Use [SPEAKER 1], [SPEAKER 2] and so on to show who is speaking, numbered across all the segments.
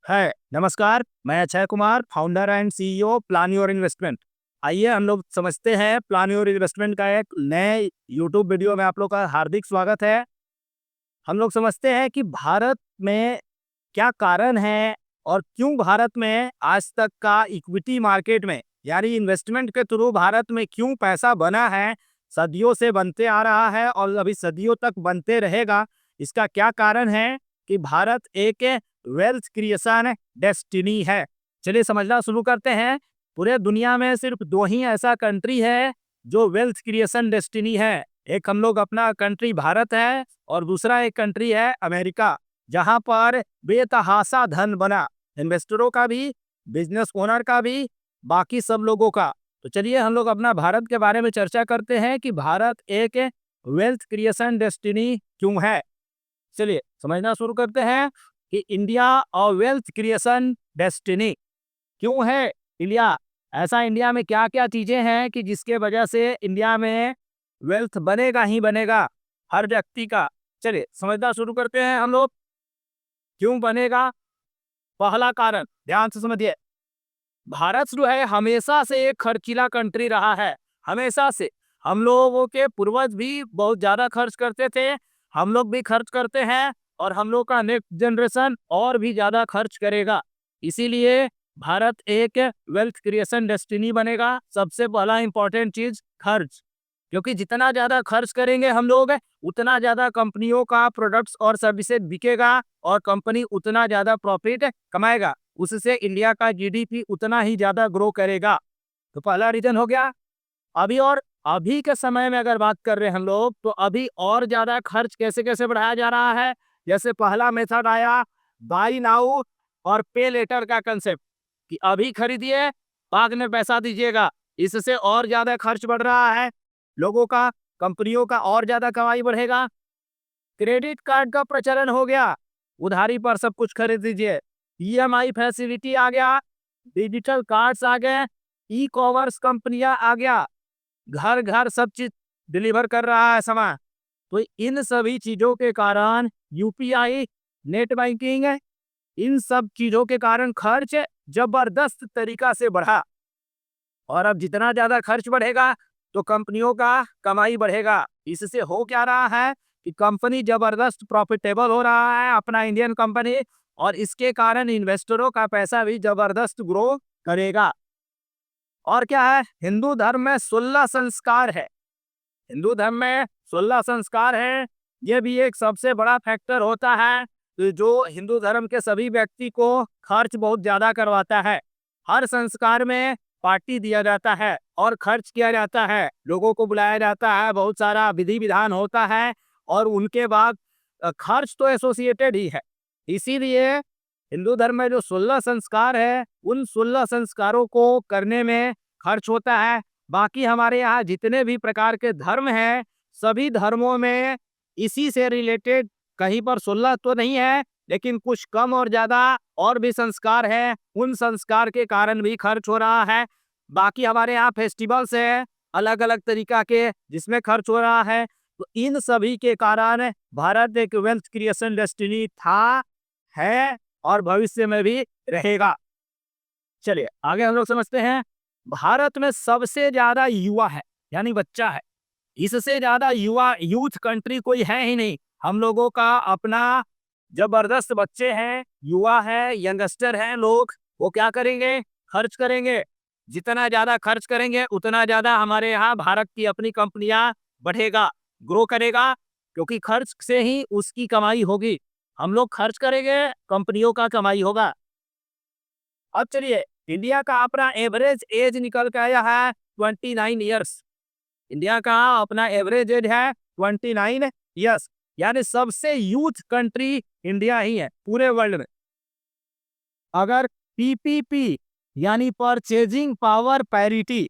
[SPEAKER 1] है। नमस्कार, मैं Akshay Kumar, founder and CEO plan your investment. आइए हम लोग समझते हैं प्लान योर इन्वेस्टमेंट का एक नए यूट्यूब वीडियो में आप लोग का हार्दिक स्वागत है। हम लोग समझते हैं कि भारत में क्या कारण है और क्यों भारत में आज तक का इक्विटी मार्केट में यानी इन्वेस्टमेंट के थ्रू भारत में क्यों पैसा बना है, सदियों से बनते आ रहा है और अभी सदियों तक बनते रहेगा। इसका क्या कारण है कि भारत एक वेल्थ क्रिएशन डेस्टिनी है। चलिए समझना शुरू करते हैं। पूरे दुनिया में सिर्फ दो ही ऐसा कंट्री है जो वेल्थ क्रिएशन डेस्टिनी है। एक हम लोग अपना कंट्री भारत है और दूसरा एक कंट्री है अमेरिका, जहां पर बेतहाशा धन बना, इन्वेस्टरों का भी, बिजनेस ओनर का भी, बाकी सब लोगों का। तो चलिए हम लोग अपना भारत के बारे में चर्चा करते हैं कि भारत एक वेल्थ क्रिएशन डेस्टिनी क्यों है। चलिए समझना शुरू करते हैं कि इंडिया और वेल्थ क्रिएशन डेस्टिनी क्यों है। इंडिया ऐसा, इंडिया में क्या क्या चीजें हैं कि जिसके वजह से इंडिया में वेल्थ बनेगा ही बनेगा हर व्यक्ति का। चलिए समझना शुरू करते हैं हम लोग क्यों बनेगा। पहला कारण ध्यान से समझिए, भारत जो है हमेशा से एक खर्चीला कंट्री रहा है। हमेशा से हम लोगों के पूर्वज भी बहुत ज्यादा खर्च करते थे, हम लोग भी खर्च करते हैं और हम लोग का नेक्स्ट जनरेशन और भी ज्यादा खर्च करेगा। इसीलिए भारत एक वेल्थ क्रिएशन डेस्टिनी बनेगा। सबसे पहला इंपॉर्टेंट चीज खर्च, क्योंकि जितना ज्यादा खर्च करेंगे हम लोग उतना ज्यादा कंपनियों का प्रोडक्ट्स और सर्विसेज बिकेगा और कंपनी उतना ज्यादा प्रॉफिट कमाएगा। उससे इंडिया का जीडीपी उतना ही ज्यादा ग्रो करेगा। तो पहला रीजन हो गया। अभी के समय में अगर बात कर रहे हैं हम लोग, तो अभी और ज्यादा खर्च कैसे कैसे बढ़ाया जा रहा है। जैसे पहला मेथड आया बाई नाउ और पे लेटर का कंसेप्ट, कि अभी खरीदिए बाद में पैसा दीजिएगा। इससे और ज्यादा खर्च बढ़ रहा है लोगों का, कंपनियों का और ज्यादा कमाई बढ़ेगा। क्रेडिट कार्ड का प्रचलन हो गया, उधारी पर सब कुछ खरीद लीजिए। ईएमआई फैसिलिटी आ गया, डिजिटल कार्ड्स आ गए, ई कॉमर्स कंपनियां आ गया, घर घर सब चीज डिलीवर कर रहा है सामान। तो इन सभी चीजों के कारण यूपीआई, नेट बैंकिंग, इन सब चीजों के कारण खर्च जबरदस्त तरीका से बढ़ा। और अब जितना ज्यादा खर्च बढ़ेगा तो कंपनियों का कमाई बढ़ेगा। इससे हो क्या रहा है कि कंपनी जबरदस्त प्रॉफिटेबल हो रहा है अपना इंडियन कंपनी, और इसके कारण इन्वेस्टरों का पैसा भी जबरदस्त ग्रो करेगा। और क्या है, हिंदू धर्म में 16 संस्कार है। हिंदू धर्म में 16 संस्कार है, ये भी एक सबसे बड़ा फैक्टर होता है जो हिंदू धर्म के सभी व्यक्ति को खर्च बहुत ज्यादा करवाता है। हर संस्कार में पार्टी दिया जाता है और खर्च किया जाता है, लोगों को बुलाया जाता है, बहुत सारा विधि विधान होता है और उनके बाद खर्च तो एसोसिएटेड ही है। इसीलिए हिंदू धर्म में जो 16 संस्कार है, उन 16 संस्कारों को करने में खर्च होता है। बाकी हमारे यहाँ जितने भी प्रकार के धर्म हैं, सभी धर्मों में इसी से रिलेटेड कहीं पर 16 तो नहीं है, लेकिन कुछ कम और ज्यादा और भी संस्कार है। उन संस्कार के कारण भी खर्च हो रहा है। बाकी हमारे यहाँ फेस्टिवल्स है अलग अलग तरीका के, जिसमें खर्च हो रहा है। तो इन सभी के कारण भारत एक वेल्थ क्रिएशन डेस्टिनी था, है और भविष्य में भी रहेगा। चलिए आगे हम लोग समझते हैं। भारत में सबसे ज्यादा युवा है, यानी बच्चा है। इससे ज्यादा युवा यूथ कंट्री कोई है ही नहीं। हम लोगों का अपना जबरदस्त बच्चे हैं, युवा है, यंगस्टर हैं लोग। वो क्या करेंगे, खर्च करेंगे। जितना ज्यादा खर्च करेंगे उतना ज्यादा हमारे यहाँ भारत की अपनी कंपनियां बढ़ेगा, ग्रो करेगा, क्योंकि खर्च से ही उसकी कमाई होगी। हम लोग खर्च करेंगे, कंपनियों का कमाई होगा। अब चलिए, इंडिया का अपना एवरेज एज निकल के आया है 29 ईयर्स। इंडिया का अपना एवरेज एज है 29 ईयर्स, यानी सबसे यूथ कंट्री इंडिया ही है पूरे वर्ल्ड में। अगर पीपीपी यानी परचेजिंग पावर पैरिटी,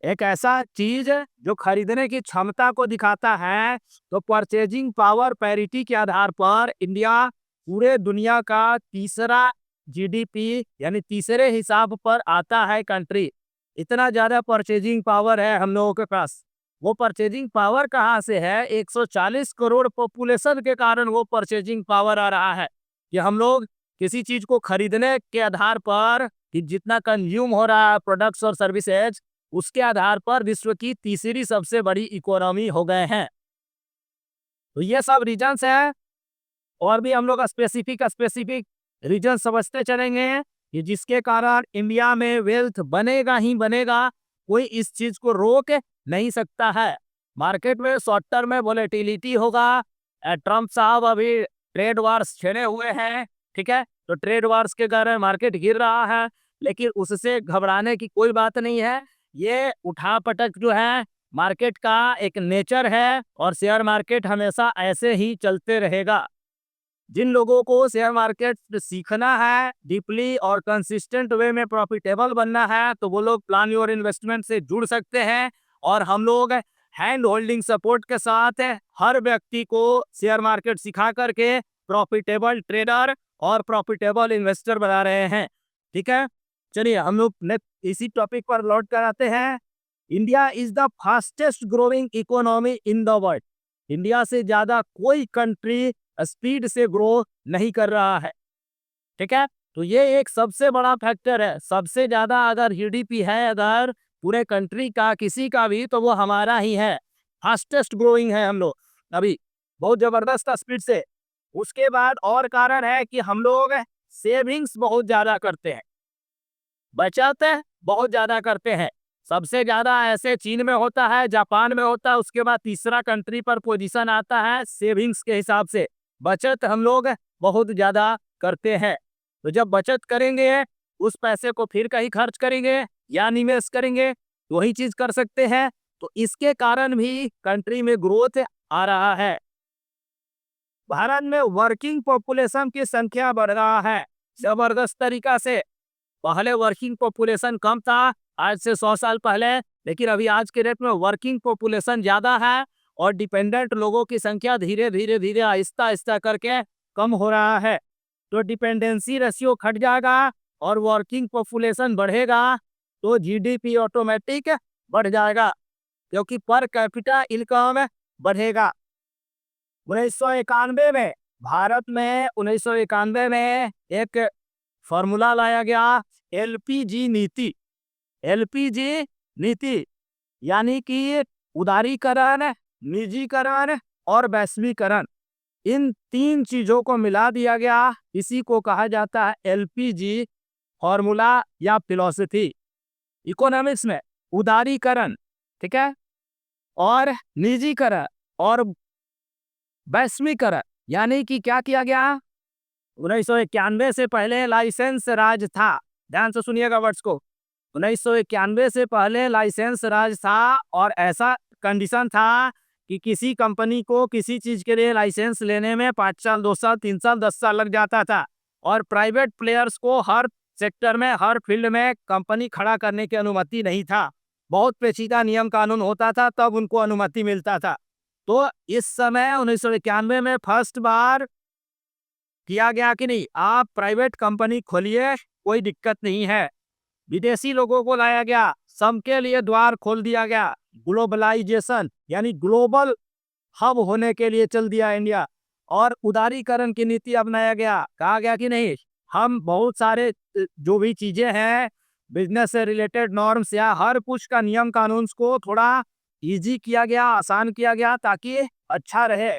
[SPEAKER 1] एक ऐसा चीज जो खरीदने की क्षमता को दिखाता है, तो परचेजिंग पावर पैरिटी के आधार पर इंडिया पूरे दुनिया का तीसरा जीडीपी यानी तीसरे हिसाब पर आता है कंट्री। इतना ज्यादा परचेजिंग पावर है हम लोगों के पास। वो परचेजिंग पावर कहाँ से है, 140 करोड़ पॉपुलेशन के कारण वो परचेजिंग पावर आ रहा है कि हम लोग किसी चीज को खरीदने के आधार पर कि जितना कंज्यूम हो रहा है प्रोडक्ट्स और सर्विसेज, उसके आधार पर विश्व की तीसरी सबसे बड़ी इकोनॉमी हो गए हैं। तो ये सब रीजन्स हैं, और भी हम लोग स्पेसिफिक रीजन समझते चलेंगे कि जिसके कारण इंडिया में वेल्थ बनेगा ही बनेगा, कोई इस चीज को रोक नहीं सकता है। मार्केट में शॉर्ट टर्म में वोलेटिलिटी होगा। ट्रम्प साहब अभी ट्रेड वार्स छेड़े हुए हैं, ठीक है, तो ट्रेड वार्स के कारण मार्केट गिर रहा है, लेकिन उससे घबराने की कोई बात नहीं है। ये उठापटक जो है मार्केट का एक नेचर है, और शेयर मार्केट हमेशा ऐसे ही चलते रहेगा। जिन लोगों को शेयर मार्केट सीखना है डीपली और कंसिस्टेंट वे में प्रॉफिटेबल बनना है, तो वो लोग प्लान योर इन्वेस्टमेंट से जुड़ सकते हैं। और हम लोग हैंड होल्डिंग सपोर्ट के साथ हर व्यक्ति को शेयर मार्केट सिखा करके प्रॉफिटेबल ट्रेडर और प्रॉफिटेबल इन्वेस्टर बना रहे हैं। ठीक है, चलिए हम लोग इसी टॉपिक पर लौट कर आते हैं। India is the fastest growing economy in the world. India से ज्यादा कोई कंट्री स्पीड से ग्रो नहीं कर रहा है। ठीक है, तो ये एक सबसे बड़ा फैक्टर है। सबसे ज्यादा अगर जीडीपी है अगर पूरे कंट्री का किसी का भी, तो वो हमारा ही है। फास्टेस्ट ग्रोइंग है हम लोग अभी, बहुत जबरदस्त स्पीड से। उसके बाद और कारण है कि हम लोग सेविंग्स बहुत ज्यादा करते हैं, बचत बहुत ज्यादा करते हैं। सबसे ज्यादा ऐसे चीन में होता है, जापान में होता है, उसके बाद तीसरा कंट्री पर पोजीशन आता है सेविंग्स के हिसाब से। बचत हम लोग बहुत ज्यादा करते हैं। तो जब बचत करेंगे उस पैसे को फिर कहीं खर्च करेंगे या निवेश करेंगे, वही चीज कर सकते हैं। तो इसके कारण भी कंट्री में ग्रोथ आ रहा है। भारत में वर्किंग पॉपुलेशन की संख्या बढ़ रहा है जबरदस्त तरीका से। पहले वर्किंग पॉपुलेशन कम था, आज से 100 साल पहले, लेकिन अभी आज के डेट में वर्किंग पॉपुलेशन ज्यादा है, और डिपेंडेंट लोगों की संख्या धीरे धीरे धीरे आहिस्ता आहिस्ता करके कम हो रहा है। तो डिपेंडेंसी रेशियो घट जाएगा और वर्किंग पॉपुलेशन बढ़ेगा, तो जीडीपी ऑटोमेटिक बढ़ जाएगा, क्योंकि पर कैपिटा इनकम बढ़ेगा। 1991 में भारत में 1991 में एक फॉर्मूला लाया गया, एलपीजी नीति। एलपीजी नीति यानी कि उदारीकरण, निजीकरण और वैश्वीकरण, इन तीन चीजों को मिला दिया गया। इसी को कहा जाता है एलपीजी फॉर्मूला या फिलॉसफी इकोनॉमिक्स में। उदारीकरण, ठीक है, और निजीकरण और वैश्वीकरण, यानी कि क्या किया गया। 1991 से पहले लाइसेंस राज था, ध्यान से सुनिएगा वर्ड्स को। 1991 से पहले लाइसेंस राज था, और ऐसा कंडीशन था कि किसी कंपनी को किसी चीज के लिए लाइसेंस लेने में 5 साल 2 साल 3 साल 10 साल लग जाता था, और प्राइवेट प्लेयर्स को हर सेक्टर में हर फील्ड में कंपनी खड़ा करने की अनुमति नहीं था। बहुत पेचीदा नियम कानून होता था, तब उनको अनुमति मिलता था। तो इस समय 1991 में फर्स्ट बार किया गया कि नहीं, आप प्राइवेट कंपनी खोलिए, कोई दिक्कत नहीं है। विदेशी लोगों को लाया गया, सबके लिए द्वार खोल दिया गया। ग्लोबलाइजेशन यानी ग्लोबल हब होने के लिए चल दिया इंडिया, और उदारीकरण की नीति अपनाया गया। कहा गया कि नहीं, हम बहुत सारे जो भी चीजें हैं बिजनेस से रिलेटेड नॉर्म्स या हर कुछ का नियम कानून को थोड़ा इजी किया गया, आसान किया गया, ताकि अच्छा रहे।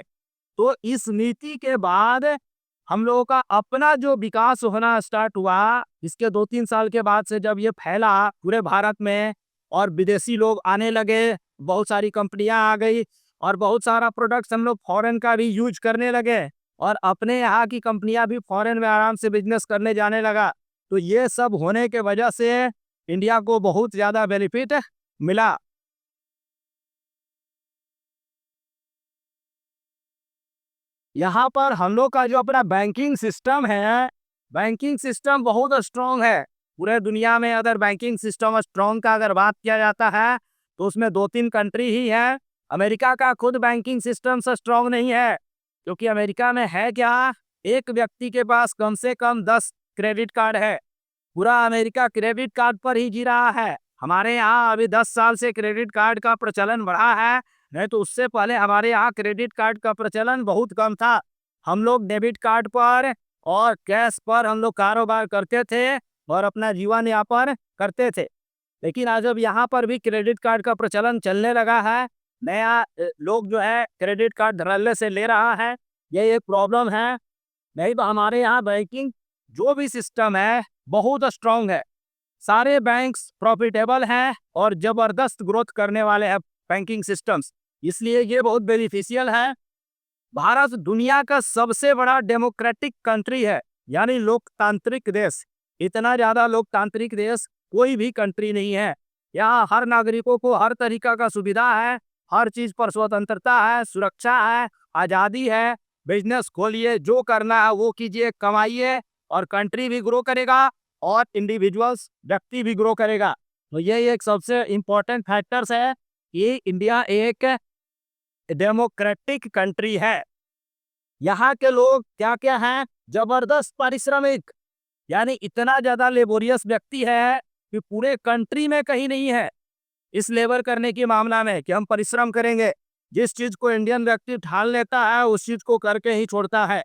[SPEAKER 1] तो इस नीति के बाद हम लोगों का अपना जो विकास होना स्टार्ट हुआ, इसके 2-3 साल के बाद से जब ये फैला पूरे भारत में और विदेशी लोग आने लगे, बहुत सारी कंपनियां आ गई, और बहुत सारा प्रोडक्ट्स हम लोग फॉरेन का भी यूज करने लगे, और अपने यहाँ की कंपनियां भी फॉरेन में आराम से बिजनेस करने जाने लगा। तो ये सब होने के वजह से इंडिया को बहुत ज्यादा बेनिफिट मिला। यहाँ पर हम लोग का जो अपना बैंकिंग सिस्टम है, बैंकिंग सिस्टम बहुत स्ट्रॉन्ग है। पूरे दुनिया में अगर बैंकिंग सिस्टम स्ट्रॉन्ग का अगर बात किया जाता है, तो उसमें 2-3 कंट्री ही है। अमेरिका का खुद बैंकिंग सिस्टम से स्ट्रॉन्ग नहीं है, क्योंकि अमेरिका में है क्या, एक व्यक्ति के पास कम से कम 10 क्रेडिट कार्ड है। पूरा अमेरिका क्रेडिट कार्ड पर ही जी रहा है। हमारे यहाँ अभी 10 साल से क्रेडिट कार्ड का प्रचलन बढ़ा है, नहीं तो उससे पहले हमारे यहाँ क्रेडिट कार्ड का प्रचलन बहुत कम था। हम लोग डेबिट कार्ड पर और कैश पर हम लोग कारोबार करते थे और अपना जीवन यापन करते थे। लेकिन आज अब यहाँ पर भी क्रेडिट कार्ड का प्रचलन चलने लगा है। नया लोग जो है क्रेडिट कार्ड धड़ल्ले से ले रहा है, ये एक प्रॉब्लम है। नहीं तो हमारे यहाँ बैंकिंग जो भी सिस्टम है बहुत स्ट्रांग है। सारे बैंक्स प्रॉफिटेबल हैं और जबरदस्त ग्रोथ करने वाले हैं बैंकिंग सिस्टम्स, इसलिए ये बहुत बेनिफिशियल है। भारत दुनिया का सबसे बड़ा डेमोक्रेटिक कंट्री है, यानी लोकतांत्रिक देश। इतना ज्यादा लोकतांत्रिक देश कोई भी कंट्री नहीं है। यहाँ हर नागरिकों को हर तरीका का सुविधा है, हर चीज पर स्वतंत्रता है, सुरक्षा है, आजादी है। बिजनेस खोलिए, जो करना है वो कीजिए, कमाइए और कंट्री भी ग्रो करेगा और इंडिविजुअल्स व्यक्ति भी ग्रो करेगा। तो ये एक सबसे इम्पोर्टेंट फैक्टर्स है कि इंडिया एक डेमोक्रेटिक कंट्री है। यहाँ के लोग क्या क्या हैं? जबरदस्त पारिश्रमिक, यानी इतना ज्यादा लेबोरियस व्यक्ति है कि पूरे कंट्री में कहीं नहीं है इस लेबर करने के मामला में कि हम परिश्रम करेंगे। जिस चीज को इंडियन व्यक्ति ठान लेता है उस चीज को करके ही छोड़ता है।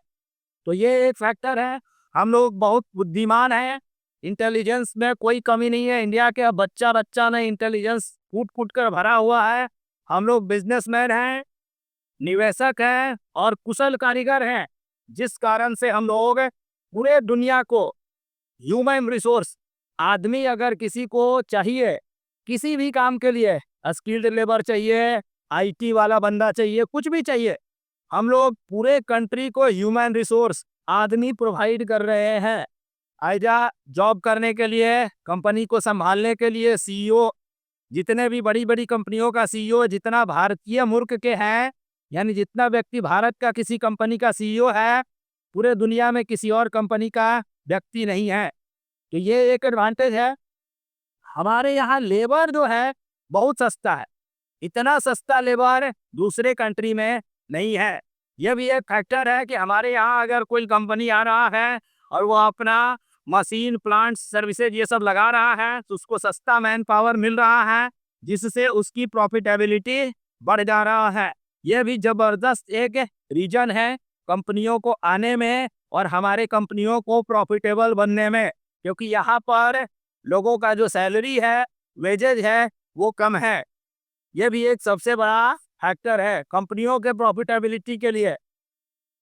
[SPEAKER 1] तो ये एक फैक्टर है। हम लोग बहुत बुद्धिमान हैं, इंटेलिजेंस में कोई कमी नहीं है। इंडिया के बच्चा बच्चा में इंटेलिजेंस कूट कूट कर भरा हुआ है। हम लोग बिजनेसमैन हैं, निवेशक हैं और कुशल कारीगर हैं, जिस कारण से हम लोग पूरे दुनिया को ह्यूमन रिसोर्स, आदमी अगर किसी को चाहिए किसी भी काम के लिए, स्किल्ड लेबर चाहिए, आईटी वाला बंदा चाहिए, कुछ भी चाहिए, हम लोग पूरे कंट्री को ह्यूमन रिसोर्स आदमी प्रोवाइड कर रहे हैं। आइजा जॉब करने के लिए, कंपनी को संभालने के लिए सीईओ, जितने भी बड़ी बड़ी कंपनियों का सीईओ जितना भारतीय मूर्ख के हैं, यानी जितना व्यक्ति भारत का किसी कंपनी का सीईओ है, पूरे दुनिया में किसी और कंपनी का व्यक्ति नहीं है। तो ये एक एडवांटेज है। हमारे यहाँ लेबर जो है बहुत सस्ता है, इतना सस्ता लेबर दूसरे कंट्री में नहीं है। यह भी एक फैक्टर है कि हमारे यहाँ अगर कोई कंपनी आ रहा है और वो अपना मशीन प्लांट सर्विसेज ये सब लगा रहा है तो उसको सस्ता मैन पावर मिल रहा है, जिससे उसकी प्रॉफिटेबिलिटी बढ़ जा रहा है। यह भी जबरदस्त एक रीजन है कंपनियों को आने में और हमारे कंपनियों को प्रॉफिटेबल बनने में, क्योंकि यहाँ पर लोगों का जो सैलरी है, वेजेज है, वो कम है। यह भी एक सबसे बड़ा फैक्टर है कंपनियों के प्रॉफिटेबिलिटी के लिए।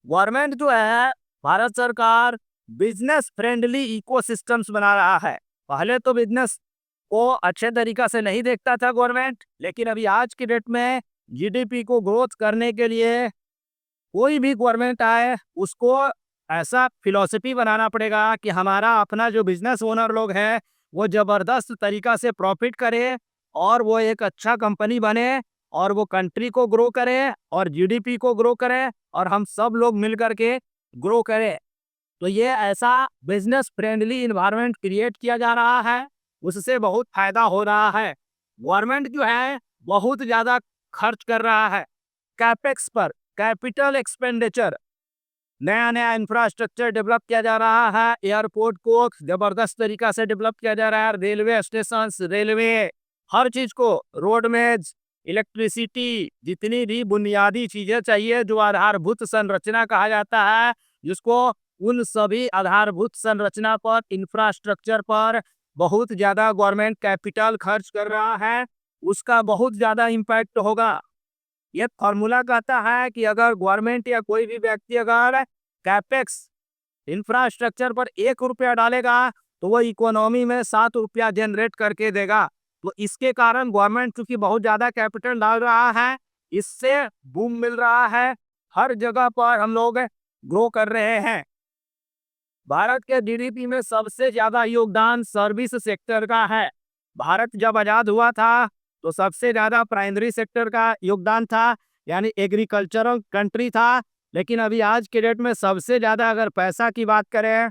[SPEAKER 1] गवर्नमेंट जो है, भारत सरकार बिजनेस फ्रेंडली इकोसिस्टम्स बना रहा है। पहले तो बिजनेस को अच्छे तरीका से नहीं देखता था गवर्नमेंट, लेकिन अभी आज की डेट में जीडीपी को ग्रोथ करने के लिए कोई भी गवर्नमेंट आए उसको ऐसा फिलॉसफी बनाना पड़ेगा कि हमारा अपना जो बिजनेस ओनर लोग हैं वो जबरदस्त तरीका से प्रॉफिट करे और वो एक अच्छा कंपनी बने और वो कंट्री को ग्रो करे और जीडीपी को ग्रो करे और हम सब लोग मिल करके ग्रो करें। तो ये ऐसा बिजनेस फ्रेंडली इन्वायरमेंट क्रिएट किया जा रहा है, उससे बहुत फायदा हो रहा है। गवर्नमेंट जो है बहुत ज़्यादा खर्च कर रहा है कैपेक्स पर, कैपिटल एक्सपेंडिचर। नया नया इंफ्रास्ट्रक्चर डेवलप किया जा रहा है, एयरपोर्ट को जबरदस्त तरीका से डेवलप किया जा रहा है, रेलवे स्टेशन, रेलवे, हर चीज को, रोडमेज, इलेक्ट्रिसिटी, जितनी भी बुनियादी चीजें चाहिए जो आधारभूत संरचना कहा जाता है, जिसको उन सभी आधारभूत संरचना पर, इंफ्रास्ट्रक्चर पर बहुत ज्यादा गवर्नमेंट कैपिटल खर्च कर रहा है, उसका बहुत ज्यादा इम्पैक्ट होगा। ये फॉर्मूला कहता है कि अगर गवर्नमेंट या कोई भी व्यक्ति अगर कैपेक्स इंफ्रास्ट्रक्चर पर 1 रुपया डालेगा तो वो इकोनॉमी में 7 रुपया जनरेट करके देगा। तो इसके कारण गवर्नमेंट चूंकि बहुत ज्यादा कैपिटल डाल रहा है, इससे बूम मिल रहा है, हर जगह पर हम लोग ग्रो कर रहे हैं। भारत के जीडीपी में सबसे ज्यादा योगदान सर्विस सेक्टर का है। भारत जब आजाद हुआ था तो सबसे ज्यादा प्राइमरी सेक्टर का योगदान था, यानी एग्रीकल्चरल कंट्री था। लेकिन अभी आज के डेट में सबसे ज्यादा अगर पैसा की बात करें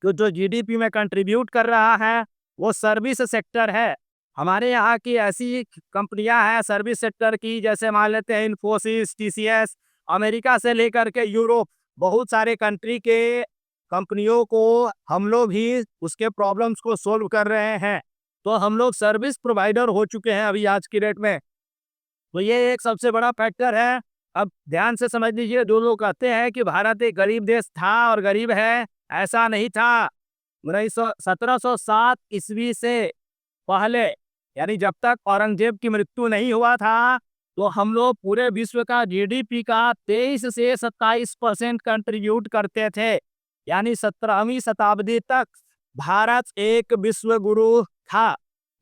[SPEAKER 1] तो जो जीडीपी में कंट्रीब्यूट कर रहा है वो सर्विस सेक्टर है। हमारे यहाँ की ऐसी कंपनियां हैं सर्विस सेक्टर की, जैसे मान लेते हैं इन्फोसिस, टीसीएस, अमेरिका से लेकर के यूरोप, बहुत सारे कंट्री के कंपनियों को हम लोग ही उसके प्रॉब्लम्स को सोल्व कर रहे हैं। तो हम लोग सर्विस प्रोवाइडर हो चुके हैं अभी आज की डेट में। तो ये एक सबसे बड़ा फैक्टर है। अब ध्यान से समझ लीजिए, जो लोग कहते हैं कि भारत एक गरीब देश था और गरीब है, ऐसा नहीं था। 1707 ईस्वी से पहले, यानी जब तक औरंगजेब की मृत्यु नहीं हुआ था, तो हम लोग पूरे विश्व का जीडीपी का 23 से 27% कंट्रीब्यूट करते थे। यानी 17वीं शताब्दी तक भारत एक विश्व गुरु था।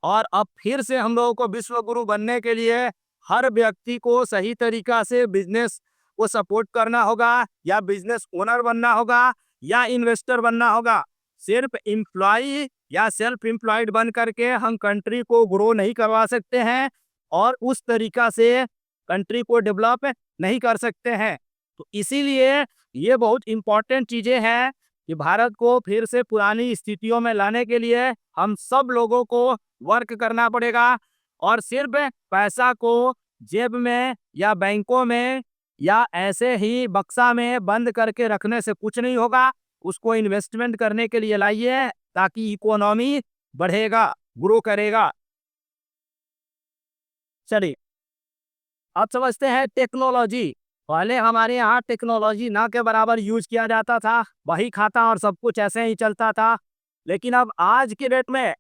[SPEAKER 1] और अब फिर से हम लोगों को विश्व गुरु बनने के लिए हर व्यक्ति को सही तरीका से बिजनेस को सपोर्ट करना होगा, या बिजनेस ओनर बनना होगा, या इन्वेस्टर बनना होगा। सिर्फ एम्प्लॉय या सेल्फ एम्प्लॉयड बन करके हम कंट्री को ग्रो नहीं करवा सकते हैं, और उस तरीका से कंट्री को डेवलप नहीं कर सकते हैं। तो इसीलिए ये बहुत इंपॉर्टेंट चीजें हैं कि भारत को फिर से पुरानी स्थितियों में लाने के लिए हम सब लोगों को वर्क करना पड़ेगा। और सिर्फ पैसा को जेब में या बैंकों में या ऐसे ही बक्सा में बंद करके रखने से कुछ नहीं होगा। उसको इन्वेस्टमेंट करने के लिए लाइए, ताकि इकोनॉमी बढ़ेगा, ग्रो करेगा। चलिए, अब समझते हैं टेक्नोलॉजी। पहले हमारे यहाँ टेक्नोलॉजी ना के बराबर यूज किया जाता था, वही खाता और सब कुछ ऐसे ही चलता था। लेकिन अब आज के डेट में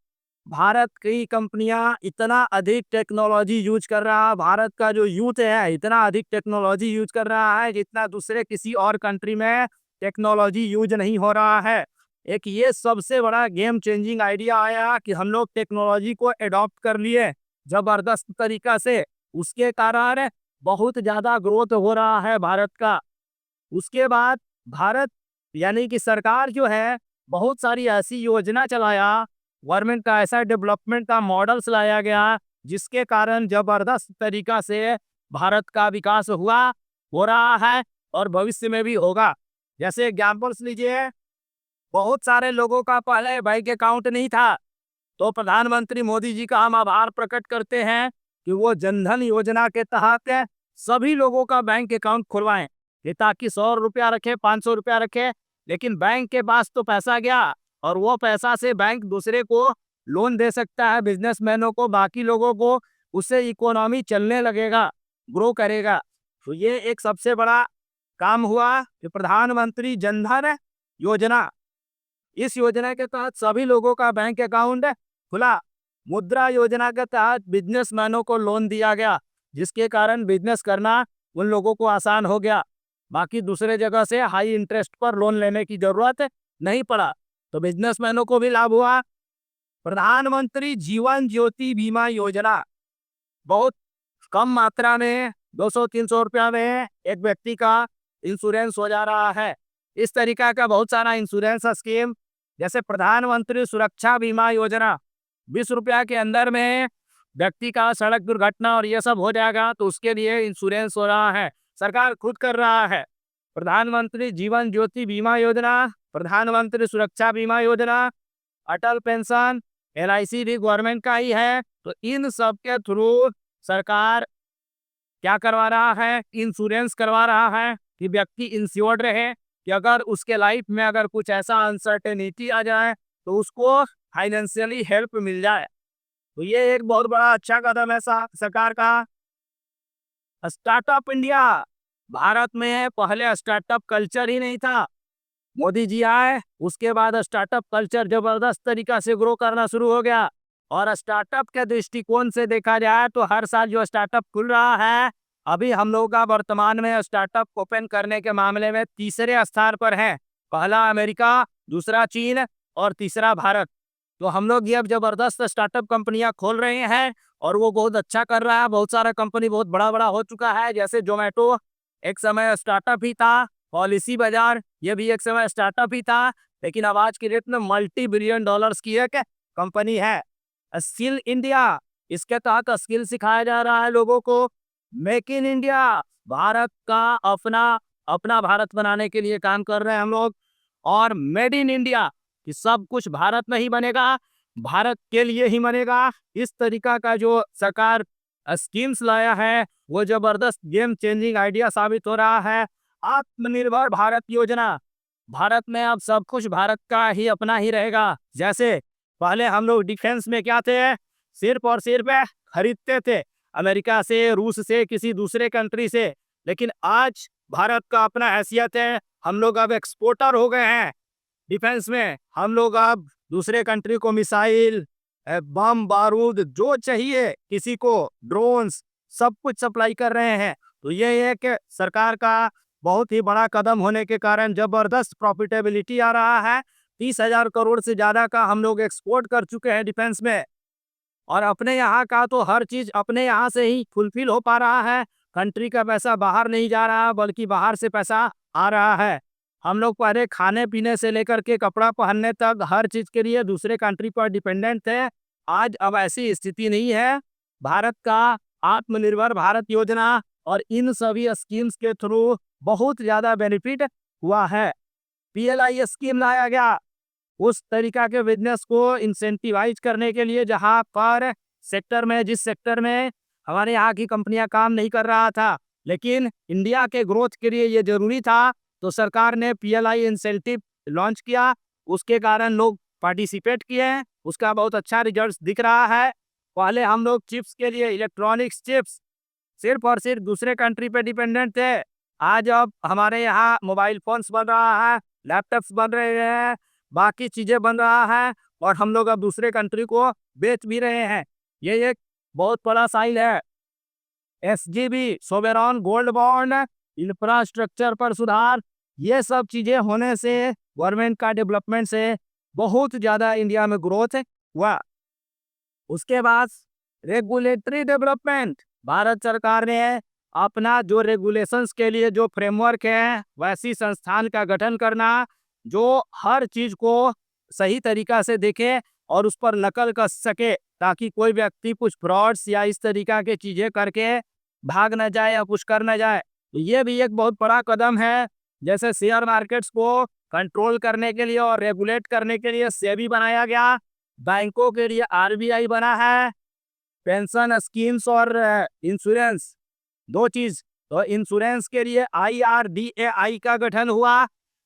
[SPEAKER 1] भारत की कंपनियां इतना अधिक टेक्नोलॉजी यूज कर रहा है, भारत का जो यूथ है इतना अधिक टेक्नोलॉजी यूज कर रहा है, जितना दूसरे किसी और कंट्री में टेक्नोलॉजी यूज नहीं हो रहा है। एक ये सबसे बड़ा गेम चेंजिंग आइडिया आया कि हम लोग टेक्नोलॉजी को एडॉप्ट कर लिए जबरदस्त तरीका से। उसके कारण बहुत ज़्यादा ग्रोथ हो रहा है भारत का। उसके बाद भारत, यानी कि सरकार जो है, बहुत सारी ऐसी योजना चलाया, गवर्नमेंट का ऐसा डेवलपमेंट का मॉडल्स लाया गया, जिसके कारण जबरदस्त तरीका से भारत का विकास हो रहा है और भविष्य में भी होगा। जैसे एग्जाम्पल्स लीजिए, बहुत सारे लोगों का पहले बैंक अकाउंट नहीं था, तो प्रधानमंत्री मोदी जी का हम आभार प्रकट करते हैं कि वो जनधन योजना के तहत सभी लोगों का बैंक अकाउंट खुलवाएं, ये ताकि 100 रुपया रखे, 500 रुपया रखे, लेकिन बैंक के पास तो पैसा गया और वो पैसा से बैंक दूसरे को लोन दे सकता है, बिजनेसमैनों को, बाकी लोगों को। उससे इकोनॉमी चलने लगेगा, ग्रो करेगा। तो ये एक सबसे बड़ा काम हुआ कि प्रधानमंत्री जनधन योजना, इस योजना के तहत सभी लोगों का बैंक अकाउंट खुला। मुद्रा योजना के तहत बिजनेसमैनों को लोन दिया गया, जिसके कारण बिजनेस करना उन लोगों को आसान हो गया। बाकी दूसरे जगह से हाई इंटरेस्ट पर लोन लेने की जरूरत नहीं पड़ा, तो बिजनेसमैनों को भी लाभ हुआ। प्रधानमंत्री जीवन ज्योति बीमा योजना, बहुत कम मात्रा में 200-300 रुपया में एक व्यक्ति का इंश्योरेंस हो जा रहा है। इस तरीका का बहुत सारा इंश्योरेंस स्कीम, जैसे प्रधानमंत्री सुरक्षा बीमा योजना, 20 रुपया के अंदर में व्यक्ति का सड़क दुर्घटना और ये सब हो जाएगा, तो उसके लिए इंश्योरेंस हो रहा है, सरकार खुद कर रहा है। प्रधानमंत्री जीवन ज्योति बीमा योजना, प्रधानमंत्री सुरक्षा बीमा योजना, अटल पेंशन, LIC भी गवर्नमेंट का ही है। तो इन सब के थ्रू सरकार क्या करवा रहा है, इंश्योरेंस करवा रहा है कि व्यक्ति इंश्योर्ड रहे, कि अगर उसके लाइफ में अगर कुछ ऐसा अनसर्टेनिटी आ जाए तो उसको फाइनेंशियली हेल्प मिल जाए। तो ये एक बहुत बड़ा अच्छा कदम है सरकार का। स्टार्टअप इंडिया, भारत में पहले स्टार्टअप कल्चर ही नहीं था, मोदी जी आए उसके बाद स्टार्टअप कल्चर जबरदस्त तरीका से ग्रो करना शुरू हो गया। और स्टार्टअप के दृष्टिकोण से देखा जाए तो हर साल जो स्टार्टअप खुल रहा है, अभी हम लोग का वर्तमान में स्टार्टअप ओपन करने के मामले में तीसरे स्थान पर है। पहला अमेरिका, दूसरा चीन और तीसरा भारत। तो हम लोग ये अब जबरदस्त स्टार्टअप कंपनियां खोल रहे हैं और वो बहुत अच्छा कर रहा है। बहुत सारा कंपनी बहुत बड़ा बड़ा हो चुका है, जैसे जोमेटो एक समय स्टार्टअप ही था, पॉलिसी बाजार ये भी एक समय स्टार्टअप ही था, लेकिन अब आज की डेट में $multi-billion की एक कंपनी है। स्किल इंडिया, इसके तहत स्किल सिखाया जा रहा है लोगों को। मेक इन इंडिया, भारत का अपना भारत बनाने के लिए काम कर रहे हैं हम लोग। और मेड इन इंडिया, कि सब कुछ भारत में ही बनेगा, भारत के लिए ही बनेगा। इस तरीका का जो सरकार स्कीम्स लाया है वो जबरदस्त गेम चेंजिंग आइडिया साबित हो रहा है। आत्मनिर्भर भारत योजना, भारत में अब सब कुछ भारत का ही अपना ही रहेगा। जैसे पहले हम लोग डिफेंस में क्या थे, सिर्फ और सिर्फ खरीदते थे अमेरिका से, रूस से, किसी दूसरे कंट्री से। लेकिन आज भारत का अपना हैसियत है, हम लोग अब एक्सपोर्टर हो गए हैं डिफेंस में। हम लोग अब दूसरे कंट्री को मिसाइल, बम बारूद जो चाहिए किसी को, ड्रोन्स, सब कुछ सप्लाई कर रहे हैं। तो ये एक सरकार का बहुत ही बड़ा कदम होने के कारण जबरदस्त प्रॉफिटेबिलिटी आ रहा है। 30,000 करोड़ से ज्यादा का हम लोग एक्सपोर्ट कर चुके हैं डिफेंस में, और अपने यहाँ का तो हर चीज अपने यहाँ से ही फुलफिल हो पा रहा है। कंट्री का पैसा बाहर नहीं जा रहा, बल्कि बाहर से पैसा आ रहा है। हम लोग पहले खाने पीने से लेकर के कपड़ा पहनने तक हर चीज के लिए दूसरे कंट्री पर डिपेंडेंट थे। आज अब ऐसी स्थिति नहीं है। भारत का आत्मनिर्भर भारत योजना और इन सभी स्कीम्स के थ्रू बहुत ज्यादा बेनिफिट हुआ है। पीएलआई स्कीम लाया गया उस तरीका के बिजनेस को इंसेंटिवाइज करने के लिए जहां पर जिस सेक्टर में हमारे यहाँ की कंपनियां काम नहीं कर रहा था, लेकिन इंडिया के ग्रोथ के लिए ये जरूरी था, तो सरकार ने पीएलआई इंसेंटिव लॉन्च किया। उसके कारण लोग पार्टिसिपेट किए, उसका बहुत अच्छा रिजल्ट दिख रहा है। पहले हम लोग चिप्स के लिए, इलेक्ट्रॉनिक्स चिप्स, सिर्फ और सिर्फ दूसरे कंट्री पे डिपेंडेंट थे। आज अब हमारे यहाँ मोबाइल फोन्स बन रहा है, लैपटॉप्स बन रहे हैं, बाकी चीजें बन रहा है, और हम लोग अब दूसरे कंट्री को बेच भी रहे हैं। ये एक बहुत बड़ा साइन है। एसजीबी, सोवेरॉन गोल्ड बॉन्ड, इंफ्रास्ट्रक्चर पर सुधार, ये सब चीजें होने से, गवर्नमेंट का डेवलपमेंट से बहुत ज्यादा इंडिया में ग्रोथ हुआ। उसके बाद रेगुलेटरी डेवलपमेंट, भारत सरकार ने अपना जो रेगुलेशंस के लिए जो फ्रेमवर्क है, वैसी संस्थान का गठन करना जो हर चीज को सही तरीका से देखे और उस पर नकल कर सके, ताकि कोई व्यक्ति कुछ फ्रॉड्स या इस तरीका के चीजें करके भाग न जाए या कुछ कर न जाए। तो ये भी एक बहुत बड़ा कदम है। जैसे शेयर मार्केट्स को कंट्रोल करने के लिए और रेगुलेट करने के लिए सेबी बनाया गया, बैंकों के लिए आरबीआई बना है, पेंशन स्कीम्स और इंश्योरेंस, दो चीज, तो इंश्योरेंस के लिए आईआरडीएआई का गठन हुआ,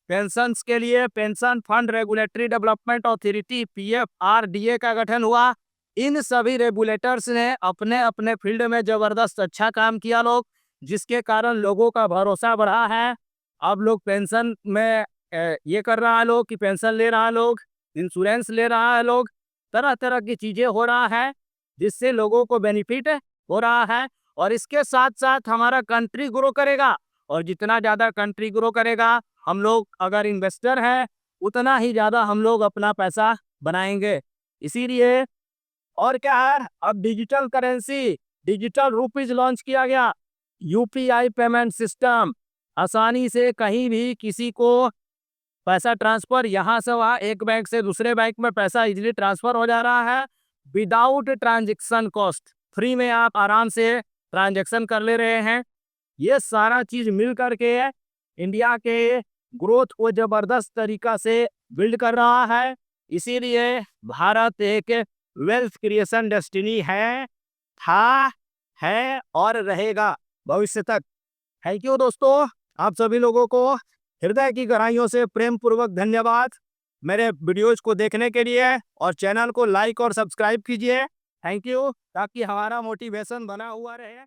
[SPEAKER 1] पेंशन के लिए pension fund regulatory development authority PFRDA का गठन हुआ। इन सभी रेगुलेटर्स ने अपने अपने फील्ड में जबरदस्त अच्छा काम किया लोग, जिसके कारण लोगों का भरोसा बढ़ा है। अब लोग पेंशन में ये कर रहा है लोग कि पेंशन ले रहा है लोग, इंश्योरेंस ले रहा है लोग, तरह तरह की चीजें हो रहा है, जिससे लोगों को बेनिफिट हो रहा है। और इसके साथ साथ हमारा कंट्री ग्रो करेगा, और जितना ज्यादा कंट्री ग्रो करेगा, हम लोग अगर इन्वेस्टर हैं, उतना ही ज्यादा हम लोग अपना पैसा बनाएंगे। इसीलिए और क्या है, अब digital currency, digital rupees launch किया गया, यूपीआई पेमेंट सिस्टम, आसानी से कहीं भी किसी को पैसा ट्रांसफर, यहाँ से वहाँ एक बैंक से दूसरे बैंक में पैसा इजीली ट्रांसफर हो जा रहा है विदाउट ट्रांजैक्शन कॉस्ट। फ्री में आप आराम से ट्रांजैक्शन कर ले रहे हैं। ये सारा चीज मिल करके इंडिया के ग्रोथ को जबरदस्त तरीका से बिल्ड कर रहा है। इसीलिए भारत एक वेल्थ क्रिएशन डेस्टिनी था, है और रहेगा भविष्य तक। थैंक यू दोस्तों, आप सभी लोगों को हृदय की गहराइयों से प्रेम पूर्वक धन्यवाद मेरे वीडियोज को देखने के लिए, और चैनल को लाइक और सब्सक्राइब कीजिए। थैंक यू, ताकि हमारा मोटिवेशन बना हुआ रहे।